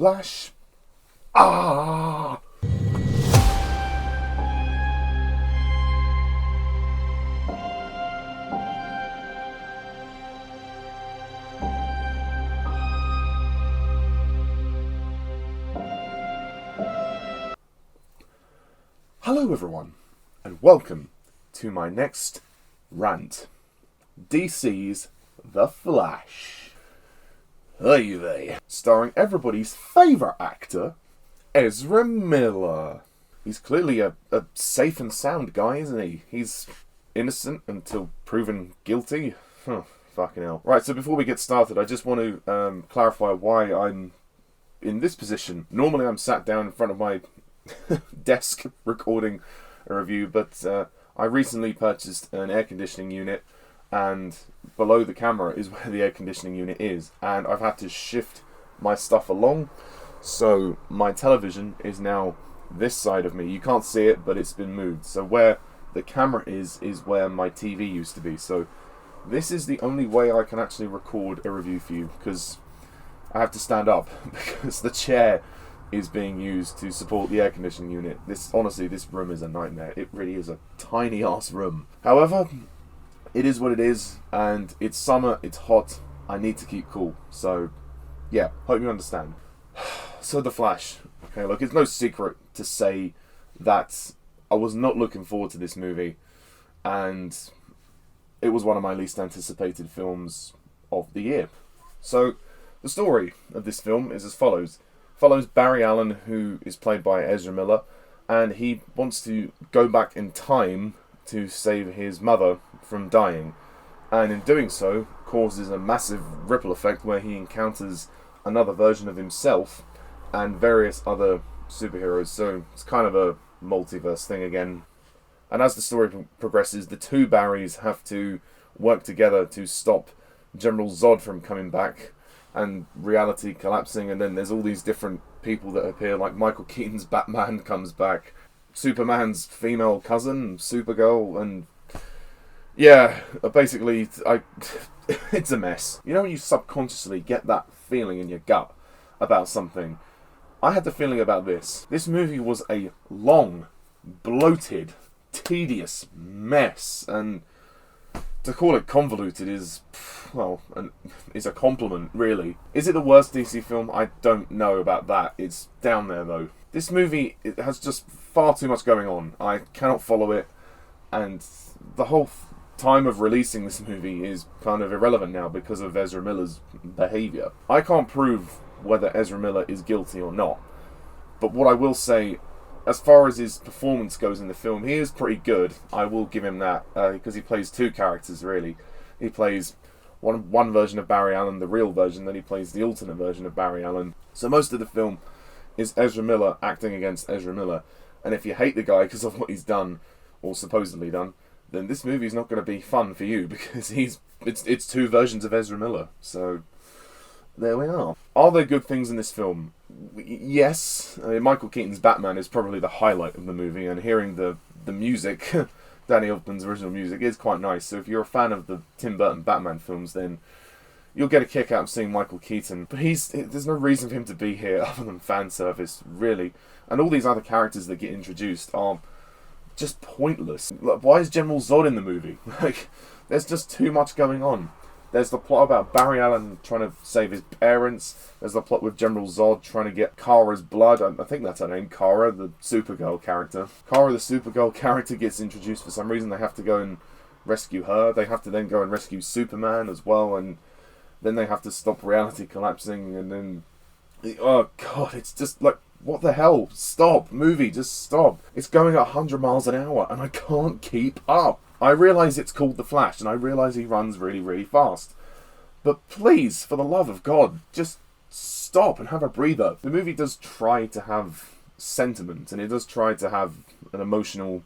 Flash. Ah! Hello everyone, and welcome to my next rant. DC's The Flash. Hey they. Starring everybody's favourite actor, Ezra Miller. He's clearly a safe and sound guy, isn't he? He's innocent until proven guilty. Fucking hell. Right, so before we get started, I just want to clarify why I'm in this position. Normally I'm sat down in front of my desk recording a review, but I recently purchased an air conditioning unit, and below the camera is where the air conditioning unit is, and I've had to shift my stuff along, so my television is now this side of me. You can't see it, but it's been moved, so where the camera is where my TV used to be. So this is the only way I can actually record a review for you, because I have to stand up because the chair is being used to support the air conditioning unit. Honestly, this room is a nightmare. It really is a tiny ass room. However, it is what it is, and it's summer, it's hot, I need to keep cool. So, yeah, hope you understand. So, The Flash. Okay, look, it's no secret to say that I was not looking forward to this movie, and it was one of my least anticipated films of the year. So, the story of this film is as follows. Follows Barry Allen, who is played by Ezra Miller, and he wants to go back in time to save his mother from dying, and in doing so causes a massive ripple effect where he encounters another version of himself and various other superheroes. So it's kind of a multiverse thing again. And as the story progresses, the two Barrys have to work together to stop General Zod from coming back and reality collapsing, and then there's all these different people that appear, like Michael Keaton's Batman comes back, Superman's female cousin, Supergirl, and yeah, basically, it's a mess. You know when you subconsciously get that feeling in your gut about something? I had the feeling about this. This movie was a long, bloated, tedious mess, and to call it convoluted is, well, is a compliment, really. Is it the worst DC film? I don't know about that. It's down there, though. This movie, it has just far too much going on. I cannot follow it, and the whole time of releasing this movie is kind of irrelevant now because of Ezra Miller's behaviour. I can't prove whether Ezra Miller is guilty or not, but what I will say, as far as his performance goes in the film, he is pretty good. I will give him that, because he plays two characters, really. He plays one version of Barry Allen, the real version, then he plays the alternate version of Barry Allen. So most of the film is Ezra Miller acting against Ezra Miller. And if you hate the guy because of what he's done, or supposedly done, then this movie's not going to be fun for you, because it's two versions of Ezra Miller. So there we are. Are there good things in this film? Yes. I mean, Michael Keaton's Batman is probably the highlight of the movie, and hearing the music, Danny Elfman's original music, is quite nice. So if you're a fan of the Tim Burton Batman films, then you'll get a kick out of seeing Michael Keaton. But there's no reason for him to be here other than fan service, really. And all these other characters that get introduced are just pointless. Like, why is General Zod in the movie? Like, there's just too much going on. There's the plot about Barry Allen trying to save his parents. There's the plot with General Zod trying to get Kara's blood. I think that's her name, Kara, the Supergirl character. Kara, the Supergirl character, gets introduced for some reason. They have to go and rescue her. They have to then go and rescue Superman as well. And then they have to stop reality collapsing. And then, oh God, it's just like, what the hell? Stop, movie, just stop. It's going at 100 miles an hour and I can't keep up. I realise it's called The Flash, and I realise he runs really, really fast. But please, for the love of God, just stop and have a breather. The movie does try to have sentiment, and it does try to have an emotional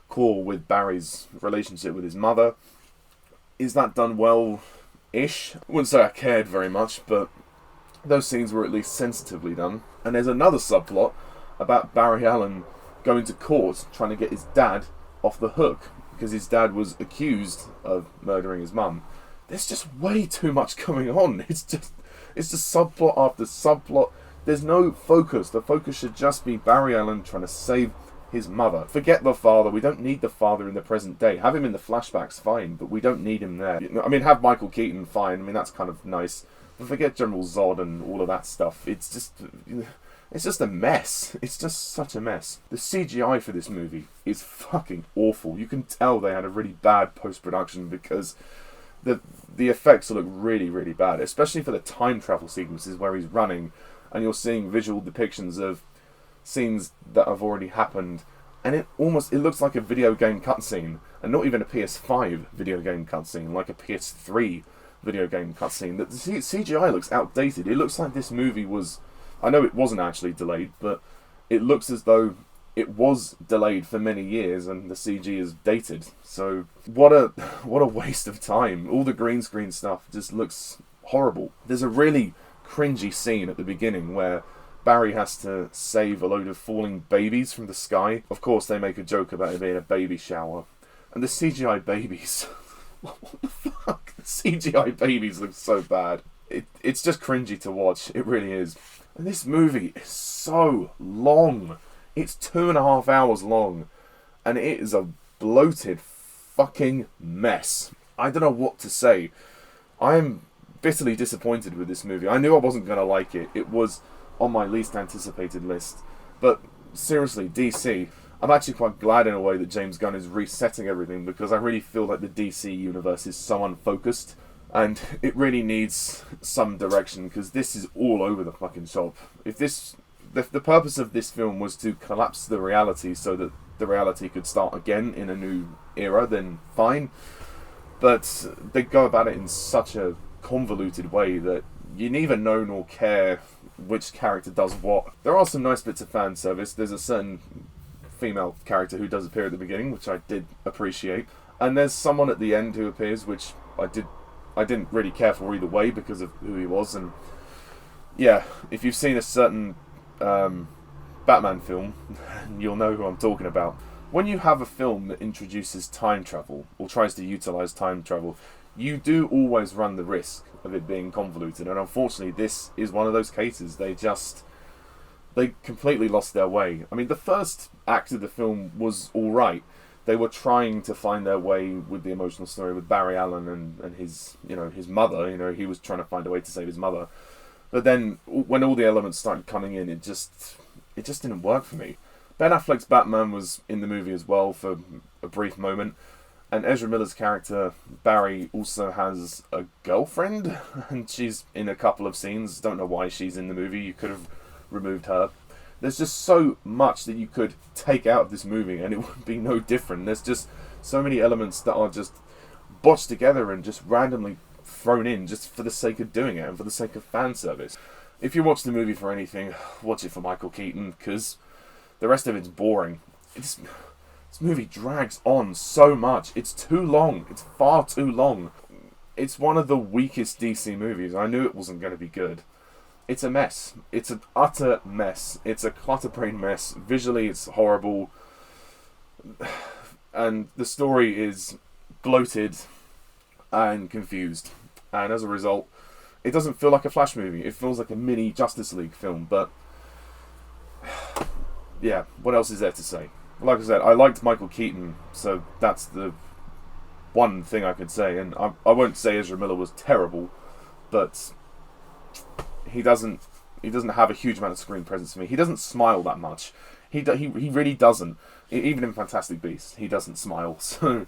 core with Barry's relationship with his mother. Is that done well-ish? I wouldn't say I cared very much, but those scenes were at least sensitively done. And there's another subplot about Barry Allen going to court trying to get his dad off the hook, because his dad was accused of murdering his mum. There's just way too much going on. It's just subplot after subplot. There's no focus. The focus should just be Barry Allen trying to save his mother. Forget the father. We don't need the father in the present day. Have him in the flashbacks, fine, but we don't need him there. I mean, have Michael Keaton, fine. I mean, that's kind of nice. But forget General Zod and all of that stuff. It's just a mess. It's just such a mess. The CGI for this movie is fucking awful. You can tell they had a really bad post-production because the effects look really, really bad, especially for the time travel sequences where he's running and you're seeing visual depictions of scenes that have already happened, and it looks like a video game cutscene, and not even a PS5 video game cutscene, like a PS3 video game cutscene. The CGI looks outdated. It looks like this movie was, I know it wasn't actually delayed, but it looks as though it was delayed for many years and the CG is dated. So what a waste of time. All the green screen stuff just looks horrible. There's a really cringy scene at the beginning where Barry has to save a load of falling babies from the sky. Of course, they make a joke about it being a baby shower. And the CGI babies... what the fuck? The CGI babies look so bad. It's just cringy to watch. It really is. And this movie is so long. It's 2.5 hours long. And it is a bloated fucking mess. I don't know what to say. I am bitterly disappointed with this movie. I knew I wasn't going to like it. It was on my least anticipated list. But seriously, DC, I'm actually quite glad in a way that James Gunn is resetting everything, because I really feel like the DC universe is so unfocused and it really needs some direction, because this is all over the fucking shop. If the purpose of this film was to collapse the reality so that the reality could start again in a new era, then fine. But they go about it in such a convoluted way that you neither know nor care which character does what. There are some nice bits of fan service. There's a certain female character who does appear at the beginning, which I did appreciate, and there's someone at the end who appears, which I didn't really care for either way because of who he was. And yeah, if you've seen a certain Batman film, you'll know who I'm talking about. When you have a film that introduces time travel or tries to utilize time travel, you do always run the risk of it being convoluted, and unfortunately this is one of those cases. They completely lost their way. I mean, the first act of the film was alright. They were trying to find their way with the emotional story with Barry Allen and his mother. He was trying to find a way to save his mother. But then when all the elements started coming in, it just didn't work for me. Ben Affleck's Batman was in the movie as well for a brief moment. And Ezra Miller's character, Barry, also has a girlfriend, and she's in a couple of scenes. Don't know why she's in the movie. You could have removed her. There's just so much that you could take out of this movie and it would be no different. There's just so many elements that are just botched together and just randomly thrown in just for the sake of doing it and for the sake of fan service. If you watch the movie for anything, watch it for Michael Keaton, because the rest of it's boring. This movie drags on so much. It's too long. It's far too long. It's one of the weakest DC movies. I knew it wasn't going to be good. It's a mess. It's an utter mess. It's a clutter-brained mess. Visually, it's horrible. And the story is bloated and confused. And as a result, it doesn't feel like a Flash movie. It feels like a mini Justice League film. But yeah, what else is there to say? Like I said, I liked Michael Keaton, so that's the one thing I could say. And I won't say Ezra Miller was terrible, but he doesn't have a huge amount of screen presence for me. He doesn't smile that much. He really doesn't. Even in Fantastic Beasts, he doesn't smile. So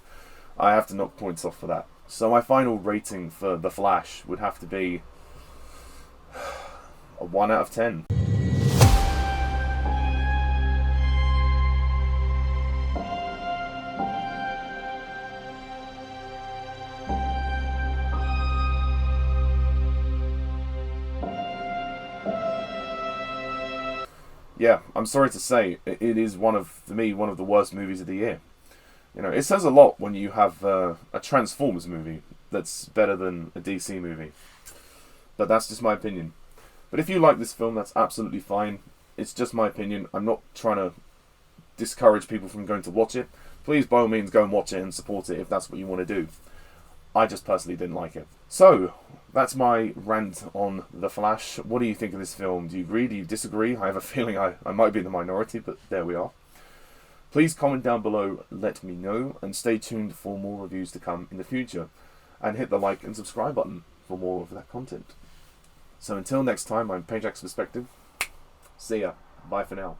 I have to knock points off for that. So my final rating for The Flash would have to be a 1 out of 10. Yeah, I'm sorry to say, it is for me, one of the worst movies of the year. It says a lot when you have a Transformers movie that's better than a DC movie. But that's just my opinion. But if you like this film, that's absolutely fine. It's just my opinion. I'm not trying to discourage people from going to watch it. Please, by all means, go and watch it and support it if that's what you want to do. I just personally didn't like it. So, that's my rant on The Flash. What do you think of this film? Do you agree? Do you disagree? I have a feeling I might be in the minority, but there we are. Please comment down below, let me know, and stay tuned for more reviews to come in the future. And hit the like and subscribe button for more of that content. So until next time, I'm Pajak's Perspective. See ya. Bye for now.